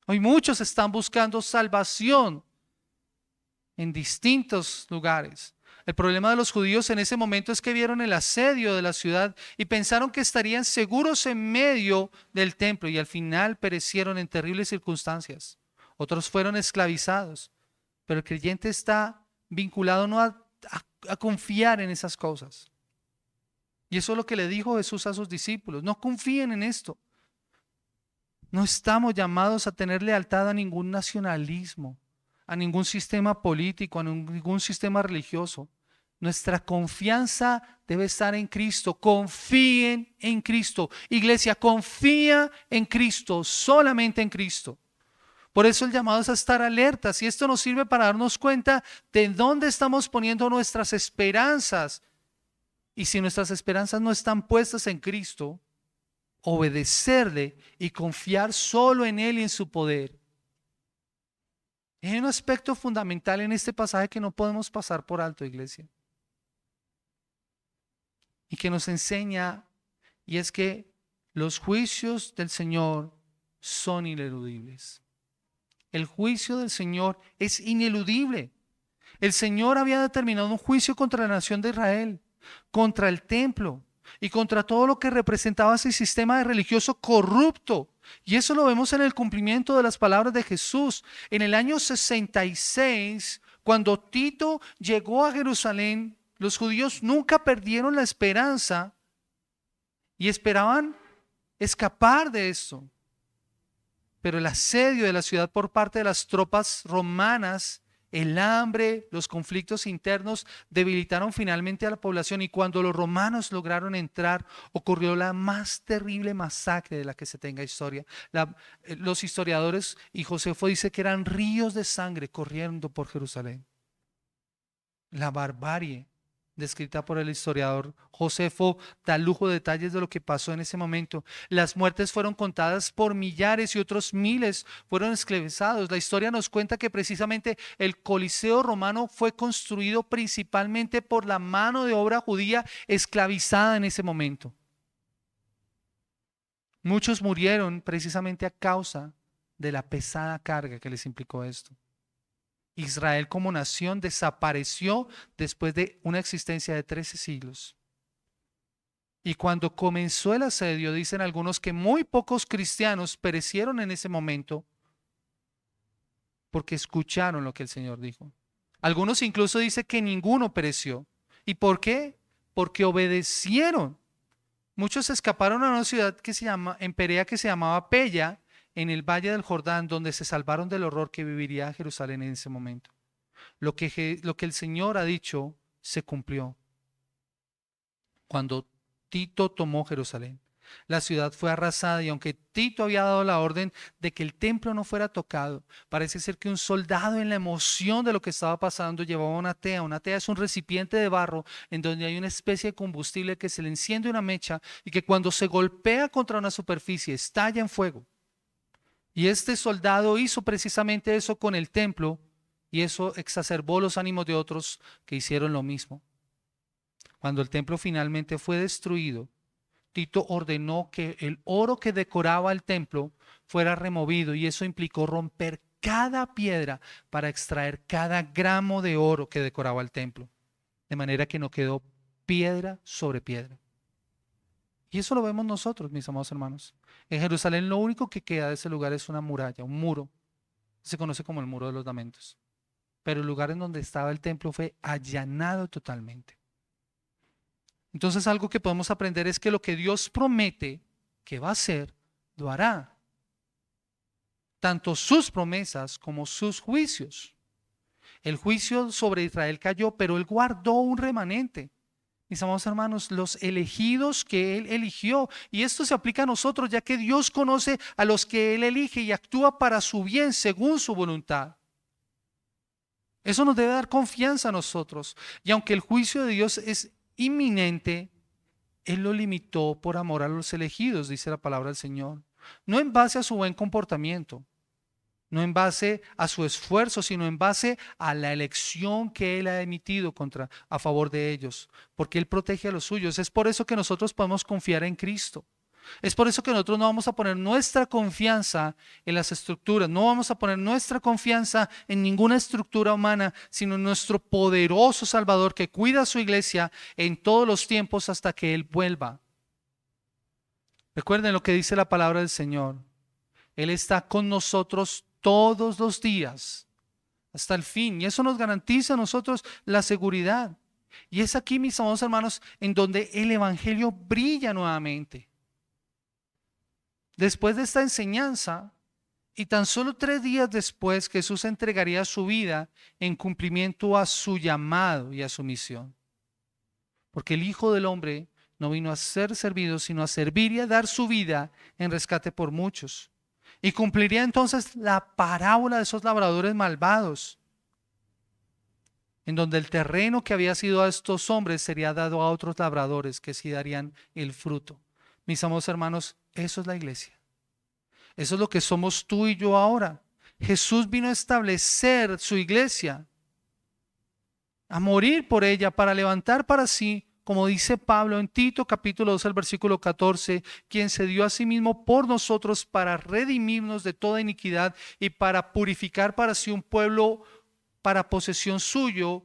Speaker 1: Hoy muchos están buscando salvación en distintos lugares. El problema de los judíos en ese momento es que vieron el asedio de la ciudad y pensaron que estarían seguros en medio del templo y al final perecieron en terribles circunstancias. Otros fueron esclavizados, pero el creyente está vinculado no a confiar en esas cosas. Y eso es lo que le dijo Jesús a sus discípulos: no confíen en esto. No estamos llamados a tener lealtad a ningún nacionalismo, a ningún sistema político, a ningún sistema religioso. Nuestra confianza debe estar en Cristo. Confíen en Cristo. Iglesia, confía en Cristo, solamente en Cristo. Por eso el llamado es a estar alertas, y esto nos sirve para darnos cuenta de dónde estamos poniendo nuestras esperanzas. Y si nuestras esperanzas no están puestas en Cristo, obedecerle y confiar solo en Él y en su poder. Hay un aspecto fundamental en este pasaje que no podemos pasar por alto, iglesia, y que nos enseña, y es que los juicios del Señor son ineludibles. El juicio del Señor es ineludible. El Señor había determinado un juicio contra la nación de Israel, contra el templo y contra todo lo que representaba ese sistema religioso corrupto. Y eso lo vemos en el cumplimiento de las palabras de Jesús. En el año 66, cuando Tito llegó a Jerusalén, los judíos nunca perdieron la esperanza y esperaban escapar de esto. Pero el asedio de la ciudad por parte de las tropas romanas, el hambre, los conflictos internos debilitaron finalmente a la población, y cuando los romanos lograron entrar, ocurrió la más terrible masacre de la que se tenga historia. Los historiadores, y Josefo dice que eran ríos de sangre corriendo por Jerusalén. La barbarie descrita por el historiador Josefo da lujo de detalles de lo que pasó en ese momento. Las muertes fueron contadas por millares y otros miles fueron esclavizados. La historia nos cuenta que precisamente el Coliseo romano fue construido principalmente por la mano de obra judía esclavizada en ese momento. Muchos murieron precisamente a causa de la pesada carga que les implicó esto. Israel como nación desapareció después de una existencia de 13 siglos. Y cuando comenzó el asedio, dicen algunos que muy pocos cristianos perecieron en ese momento porque escucharon lo que el Señor dijo. Algunos incluso dicen que ninguno pereció. ¿Y por qué? Porque obedecieron Muchos escaparon a una ciudad en Perea que se llamaba Pella, en el valle del Jordán, donde se salvaron del horror que viviría Jerusalén en ese momento. Lo que el Señor ha dicho se cumplió cuando Tito tomó Jerusalén. La ciudad fue arrasada y aunque Tito había dado la orden de que el templo no fuera tocado, parece ser que un soldado en la emoción de lo que estaba pasando llevaba una tea. Una tea es un recipiente de barro en donde hay una especie de combustible que se le enciende una mecha y que cuando se golpea contra una superficie estalla en fuego. Y este soldado hizo precisamente eso con el templo y eso exacerbó los ánimos de otros que hicieron lo mismo. Cuando el templo finalmente fue destruido, Tito ordenó que el oro que decoraba el templo fuera removido y eso implicó romper cada piedra para extraer cada gramo de oro que decoraba el templo, de manera que no quedó piedra sobre piedra. Y eso lo vemos nosotros, mis amados hermanos. En Jerusalén lo único que queda de ese lugar es una muralla, un muro. Se conoce como el Muro de los Lamentos. Pero el lugar en donde estaba el templo fue allanado totalmente. Entonces algo que podemos aprender es que lo que Dios promete que va a hacer, lo hará. Tanto sus promesas como sus juicios. El juicio sobre Israel cayó, pero él guardó un remanente. Mis amados hermanos, los elegidos que Él eligió. Y esto se aplica a nosotros, ya que Dios conoce a los que Él elige y actúa para su bien según su voluntad. Eso nos debe dar confianza a nosotros. Y aunque el juicio de Dios es inminente, Él lo limitó por amor a los elegidos, dice la palabra del Señor. No en base a su buen comportamiento, no en base a su esfuerzo, sino en base a la elección que Él ha emitido a favor de ellos, porque Él protege a los suyos. Es por eso que nosotros podemos confiar en Cristo. Es por eso que nosotros no vamos a poner nuestra confianza en las estructuras, no vamos a poner nuestra confianza en ninguna estructura humana, sino en nuestro poderoso Salvador que cuida a su iglesia en todos los tiempos hasta que Él vuelva. Recuerden lo que dice la palabra del Señor. Él está con nosotros todos los días, hasta el fin. Y eso nos garantiza a nosotros la seguridad. Y es aquí, mis amados hermanos, en donde el Evangelio brilla nuevamente. Después de esta enseñanza, y tan solo 3 días después, Jesús entregaría su vida en cumplimiento a su llamado y a su misión. Porque el Hijo del Hombre no vino a ser servido, sino a servir y a dar su vida en rescate por muchos. Y cumpliría entonces la parábola de esos labradores malvados, en donde el terreno que había sido a estos hombres sería dado a otros labradores que sí darían el fruto. Mis amados hermanos, eso es la iglesia. Eso es lo que somos tú y yo ahora. Jesús vino a establecer su iglesia, a morir por ella, para levantar para sí, como dice Pablo en Tito capítulo 2, el versículo 14, quien se dio a sí mismo por nosotros para redimirnos de toda iniquidad y para purificar para sí un pueblo para posesión suya,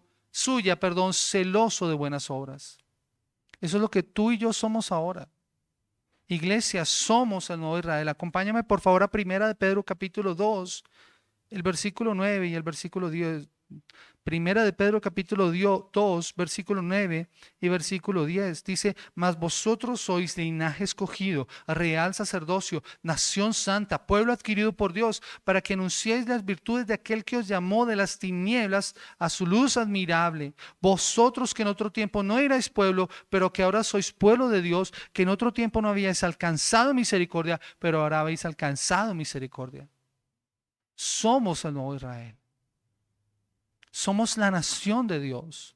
Speaker 1: celoso de buenas obras. Eso es lo que tú y yo somos ahora. Iglesia, somos el nuevo Israel. Acompáñame por favor a 1 de Pedro capítulo 2, el versículo 9 y el versículo 10. Primera de Pedro capítulo 2, versículo 9 y versículo 10. Dice, mas vosotros sois linaje escogido, real sacerdocio, nación santa, pueblo adquirido por Dios, para que anunciéis las virtudes de aquel que os llamó de las tinieblas a su luz admirable. Vosotros que en otro tiempo no erais pueblo, pero que ahora sois pueblo de Dios, que en otro tiempo no habíais alcanzado misericordia, pero ahora habéis alcanzado misericordia. Somos el nuevo Israel. Somos la nación de Dios.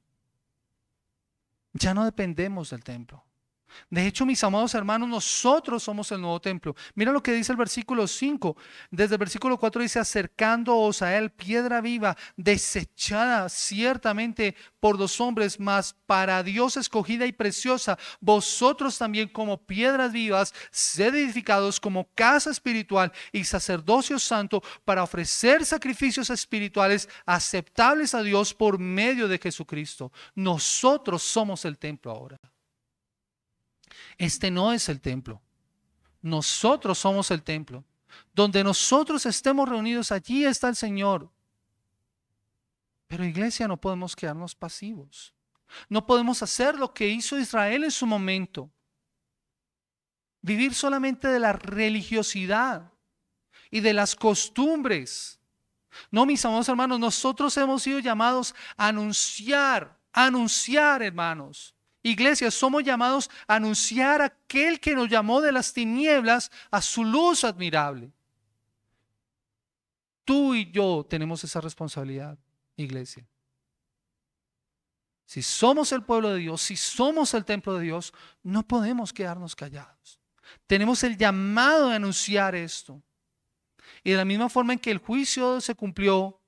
Speaker 1: Ya no dependemos del templo. De hecho, mis amados hermanos, nosotros somos el nuevo templo. Mira lo que dice el versículo 5. Desde el versículo 4 dice, acercándoos a él, piedra viva, desechada ciertamente por los hombres, mas para Dios escogida y preciosa. Vosotros también como piedras vivas, sed edificados como casa espiritual y sacerdocio santo para ofrecer sacrificios espirituales aceptables a Dios por medio de Jesucristo. Nosotros somos el templo ahora. Este no es el templo. Nosotros somos el templo. Donde nosotros estemos reunidos, allí está el Señor. Pero iglesia, no podemos quedarnos pasivos. No podemos hacer lo que hizo Israel en su momento. Vivir solamente de la religiosidad y de las costumbres. No, mis amados hermanos, nosotros hemos sido llamados a anunciar, hermanos. Iglesia, somos llamados a anunciar a aquel que nos llamó de las tinieblas a su luz admirable. Tú y yo tenemos esa responsabilidad, iglesia. Si somos el pueblo de Dios, si somos el templo de Dios, no podemos quedarnos callados. Tenemos el llamado de anunciar esto. Y de la misma forma en que el juicio se cumplió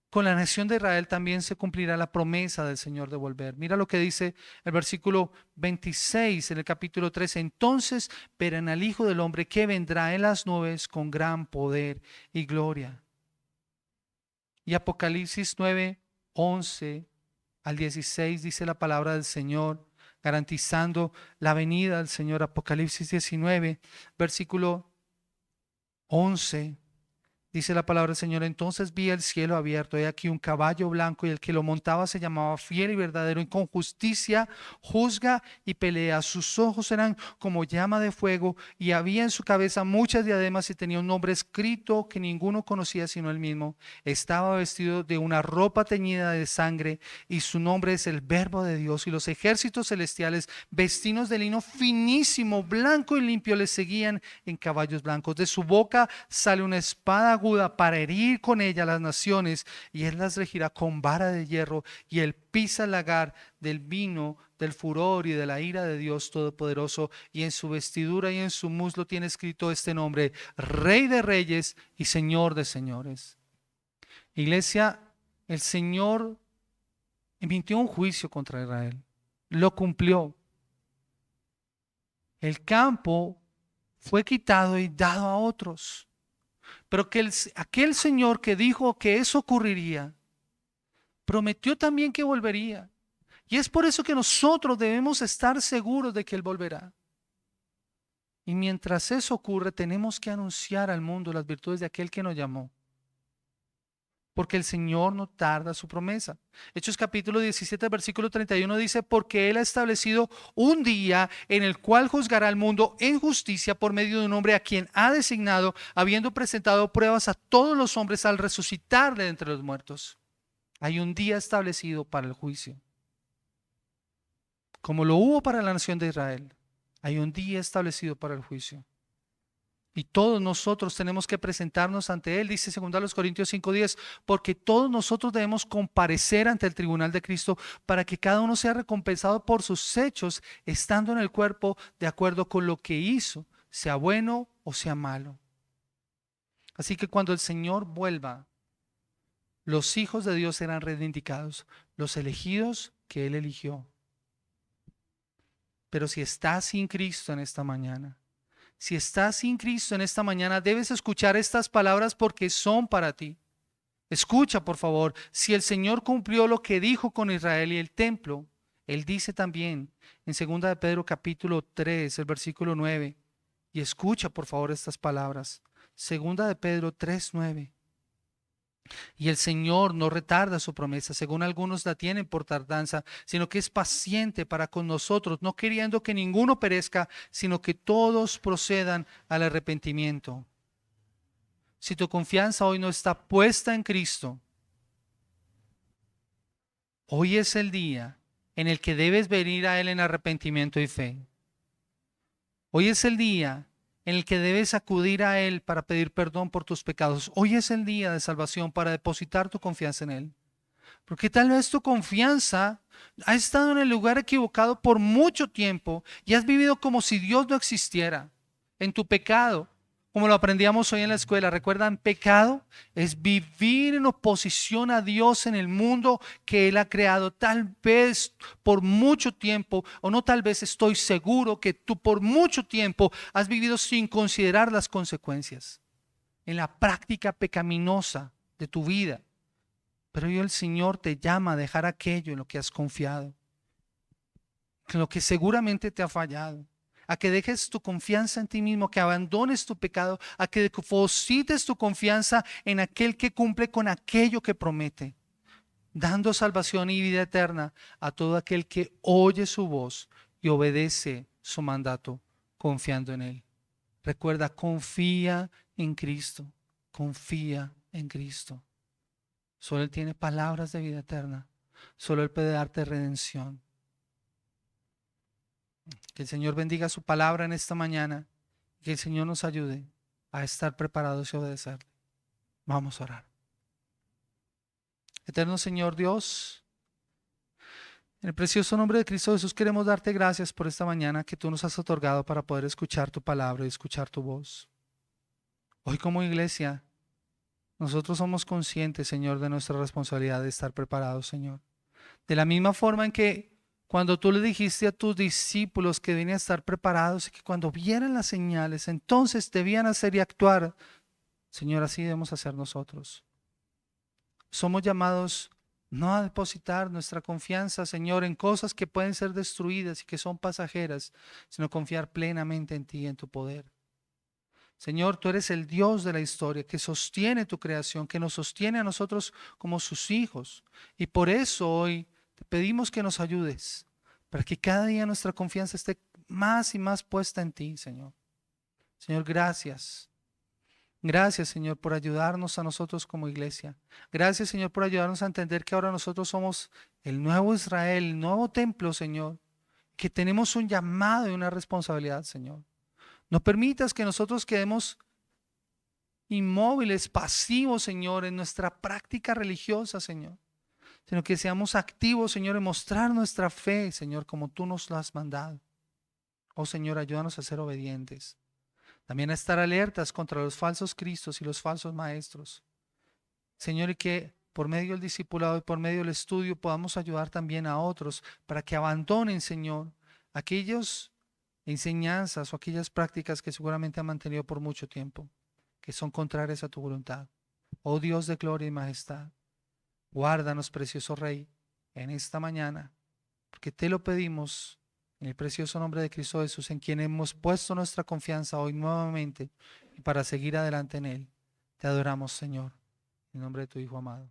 Speaker 1: con la nación de Israel, también se cumplirá la promesa del Señor de volver. Mira lo que dice el versículo 26 en el capítulo 13. Entonces verán al Hijo del Hombre que vendrá en las nubes con gran poder y gloria. Y Apocalipsis 9, 11 al 16 dice la palabra del Señor, garantizando la venida del Señor. Apocalipsis 19, versículo 11. Dice la palabra del Señor: entonces vi el cielo abierto, he aquí un caballo blanco, y el que lo montaba se llamaba Fiel y Verdadero, y con justicia juzga y pelea. Sus ojos eran como llama de fuego, y había en su cabeza muchas diademas, y tenía un nombre escrito que ninguno conocía sino él mismo. Estaba vestido de una ropa teñida de sangre, y su nombre es el Verbo de Dios. Y los ejércitos celestiales, vestidos de lino finísimo, blanco y limpio, le seguían en caballos blancos. De su boca sale una espada aguda para herir con ella a las naciones, y él las regirá con vara de hierro, y él pisa el lagar del vino del furor y de la ira de Dios Todopoderoso, y en su vestidura y en su muslo tiene escrito este nombre: Rey de Reyes y Señor de Señores. Iglesia, el Señor emitió un juicio contra Israel, lo cumplió. El campo fue quitado y dado a otros. Pero que aquel Señor que dijo que eso ocurriría, prometió también que volvería. Y es por eso que nosotros debemos estar seguros de que Él volverá. Y mientras eso ocurre, tenemos que anunciar al mundo las virtudes de aquel que nos llamó. Porque el Señor no tarda su promesa. Hechos capítulo 17, versículo 31 dice: porque Él ha establecido un día en el cual juzgará al mundo en justicia por medio de un hombre a quien ha designado, habiendo presentado pruebas a todos los hombres al resucitar de entre los muertos. Hay un día establecido para el juicio. Como lo hubo para la nación de Israel, hay un día establecido para el juicio. Y todos nosotros tenemos que presentarnos ante Él, dice 2 Corintios 5:10, porque todos nosotros debemos comparecer ante el tribunal de Cristo para que cada uno sea recompensado por sus hechos, estando en el cuerpo de acuerdo con lo que hizo, sea bueno o sea malo. Así que cuando el Señor vuelva, los hijos de Dios serán reivindicados, los elegidos que Él eligió. Pero si estás sin Cristo en esta mañana, si estás sin Cristo en esta mañana, debes escuchar estas palabras porque son para ti. Escucha, por favor, si el Señor cumplió lo que dijo con Israel y el templo, Él dice también en 2 de Pedro capítulo 3, el versículo 9, y escucha, por favor, estas palabras. 2 de Pedro 3, 9. Y el Señor no retarda su promesa, según algunos la tienen por tardanza, sino que es paciente para con nosotros, no queriendo que ninguno perezca, sino que todos procedan al arrepentimiento. Si tu confianza hoy no está puesta en Cristo, hoy es el día en el que debes venir a Él en arrepentimiento y fe. Hoy es el día en el que debes acudir a Él para pedir perdón por tus pecados. Hoy es el día de salvación para depositar tu confianza en Él. Porque tal vez tu confianza ha estado en el lugar equivocado por mucho tiempo y has vivido como si Dios no existiera, en tu pecado. Como lo aprendíamos hoy en la escuela, ¿recuerdan? Pecado es vivir en oposición a Dios en el mundo que Él ha creado. Tal vez por mucho tiempo, o no tal vez, estoy seguro que tú por mucho tiempo has vivido sin considerar las consecuencias en la práctica pecaminosa de tu vida. Pero hoy el Señor te llama a dejar aquello en lo que has confiado, en lo que seguramente te ha fallado. A que dejes tu confianza en ti mismo, que abandones tu pecado, a que deposites tu confianza en aquel que cumple con aquello que promete, dando salvación y vida eterna a todo aquel que oye su voz y obedece su mandato. confiando en Él. Recuerda, confía en Cristo, confía en Cristo. Solo Él tiene palabras de vida eterna, solo Él puede darte redención. Que el Señor bendiga su palabra en esta mañana, que el Señor nos ayude a estar preparados y obedecerle. Vamos a orar. Eterno Señor Dios, en el precioso nombre de Cristo Jesús queremos darte gracias por esta mañana que tú nos has otorgado para poder escuchar tu palabra y escuchar tu voz. Hoy como iglesia, nosotros somos conscientes, Señor, de nuestra responsabilidad de estar preparados, Señor. De la misma forma en que cuando tú le dijiste a tus discípulos que debían estar preparados y que cuando vieran las señales, entonces debían hacer y actuar, Señor, así debemos hacer nosotros. Somos llamados no a depositar nuestra confianza, Señor, en cosas que pueden ser destruidas y que son pasajeras, sino confiar plenamente en ti y en tu poder. Señor, tú eres el Dios de la historia que sostiene tu creación, que nos sostiene a nosotros como sus hijos. Y por eso hoy te pedimos que nos ayudes para que cada día nuestra confianza esté más y más puesta en ti, Señor. Señor, gracias. Gracias, Señor, por ayudarnos a nosotros como iglesia. Gracias, Señor, por ayudarnos a entender que ahora nosotros somos el nuevo Israel, el nuevo templo, Señor, que tenemos un llamado y una responsabilidad, Señor. No permitas que nosotros quedemos inmóviles, pasivos, Señor, en nuestra práctica religiosa, Señor, sino que seamos activos, Señor, en mostrar nuestra fe, Señor, como tú nos lo has mandado. Oh, Señor, ayúdanos a ser obedientes. También a estar alertas contra los falsos cristos y los falsos maestros. Señor, y que por medio del discipulado y por medio del estudio podamos ayudar también a otros para que abandonen, Señor, aquellas enseñanzas o aquellas prácticas que seguramente han mantenido por mucho tiempo, que son contrarias a tu voluntad. Oh Dios de gloria y majestad, guárdanos, precioso Rey, en esta mañana, porque te lo pedimos en el precioso nombre de Cristo Jesús, en quien hemos puesto nuestra confianza hoy nuevamente y para seguir adelante en Él. Te adoramos, Señor, en nombre de tu Hijo amado.